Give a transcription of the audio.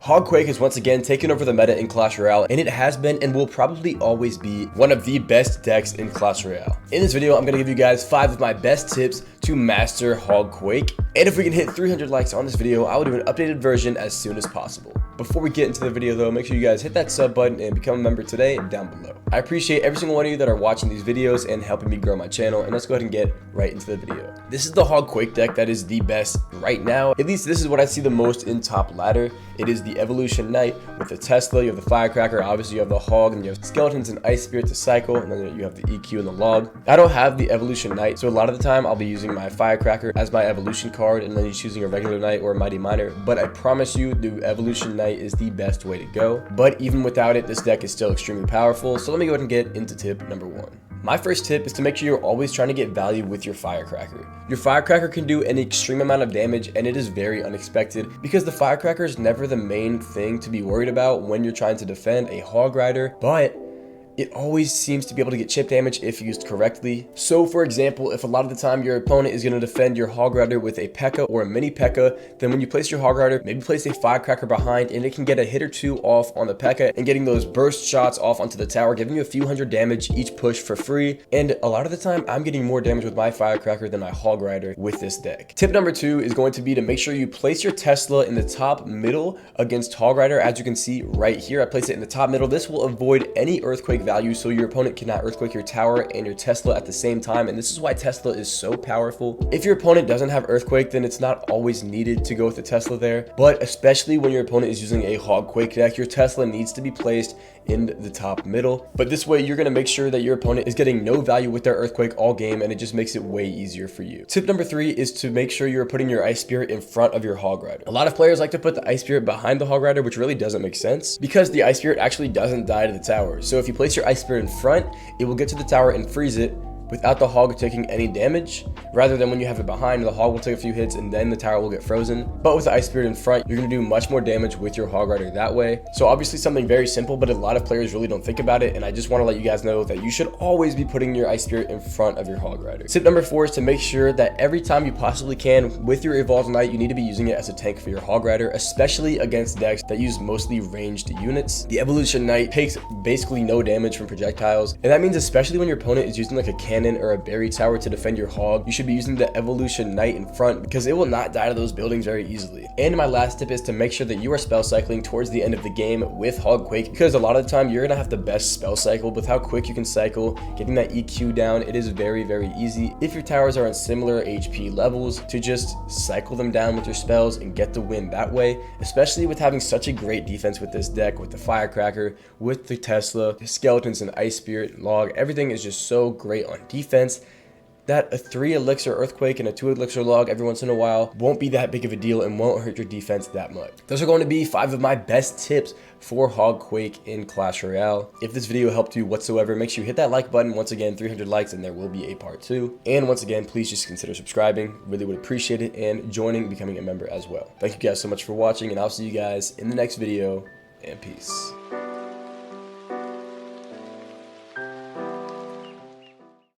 HOG QUAKE has once again taken over the meta in Clash Royale, and it has been and will probably always be one of the best decks in Clash Royale. In this video, I'm going to give you guys 5 of my best tips to master HOG QUAKE, and if we can hit 300 likes on this video, I will do an updated version as soon as possible. Before we get into the video though, make sure you guys hit that sub button and become a member today down below. I appreciate every single one of you that are watching these videos and helping me grow my channel, and let's go ahead and get right into the video. This is the HOG QUAKE deck that is the best right now. At least this is what I see the most in top ladder. It is the Evolution Knight with the Tesla, you have the Firecracker, obviously you have the Hog, and you have Skeletons and Ice Spirit to cycle, and then you have the EQ and the Log. I don't have the Evolution Knight, so a lot of the time I'll be using my Firecracker as my Evolution card and then just using a regular Knight or a Mighty Miner, but I promise you the Evolution Knight is the best way to go. But even without it, this deck is still extremely powerful, so let me go ahead and get into tip number 1. My first tip is to make sure you're always trying to get value with your Firecracker. Your Firecracker can do an extreme amount of damage, and it is very unexpected because the Firecracker is never the main thing to be worried about when you're trying to defend a Hog Rider, but it always seems to be able to get chip damage if used correctly. So for example, if a lot of the time your opponent is going to defend your Hog Rider with a P.E.K.K.A. or a mini P.E.K.K.A., then when you place your Hog Rider, maybe place a Firecracker behind, and it can get a hit or two off on the P.E.K.K.A. and getting those burst shots off onto the tower, giving you a few hundred damage each push for free. And a lot of the time, I'm getting more damage with my Firecracker than my Hog Rider with this deck. Tip number 2 is going to be to make sure you place your Tesla in the top middle against Hog Rider. As you can see right here, I place it in the top middle. This will avoid any Earthquake value, so your opponent cannot Earthquake your tower and your Tesla at the same time, and this is why Tesla is so powerful. If your opponent doesn't have Earthquake, then it's not always needed to go with the Tesla there, but especially when your opponent is using a HOG QUAKE deck, your Tesla needs to be placed in the top middle. But this way, you're going to make sure that your opponent is getting no value with their Earthquake all game, and it just makes it way easier for you. Tip number 3 is to make sure you're putting your Ice Spirit in front of your Hog Rider. A lot of players like to put the Ice Spirit behind the Hog Rider, which really doesn't make sense because the Ice Spirit actually doesn't die to the tower. So if you place your Ice Spirit in front, it will get to the tower and freeze it without the Hog taking any damage, rather than when you have it behind, the Hog will take a few hits and then the tower will get frozen. But with the Ice Spirit in front, you're going to do much more damage with your Hog Rider that way. So obviously something very simple, but a lot of players really don't think about it, and I just want to let you guys know that you should always be putting your Ice Spirit in front of your Hog Rider. Tip number 4 is to make sure that every time you possibly can with your Evolved Knight, you need to be using it as a tank for your Hog Rider, especially against decks that use mostly ranged units. The Evolution Knight takes basically no damage from projectiles, and that means especially when your opponent is using like a cannon or a berry tower to defend your Hog, you should be using the Evolution Knight in front because it will not die to those buildings very easily. And my last tip is to make sure that you are spell cycling towards the end of the game with HOG QUAKE, because a lot of the time you're gonna have the best spell cycle. With how quick you can cycle, getting that EQ down, it is very, very easy if your towers are on similar HP levels to just cycle them down with your spells and get the win that way, especially with having such a great defense with this deck, with the Firecracker, with the Tesla, the Skeletons and Ice Spirit, Log. Everything is just so great on defense that a 3 elixir Earthquake and a 2 elixir Log every once in a while won't be that big of a deal and won't hurt your defense that much. Those are going to be 5 of my best tips for HOG QUAKE in Clash Royale. If this video helped you whatsoever, make sure you hit that like button. Once again, 300 likes and there will be a part 2. And once again, please just consider subscribing. Really would appreciate it, and joining, becoming a member as well. Thank you guys so much for watching, and I'll see you guys in the next video, and peace.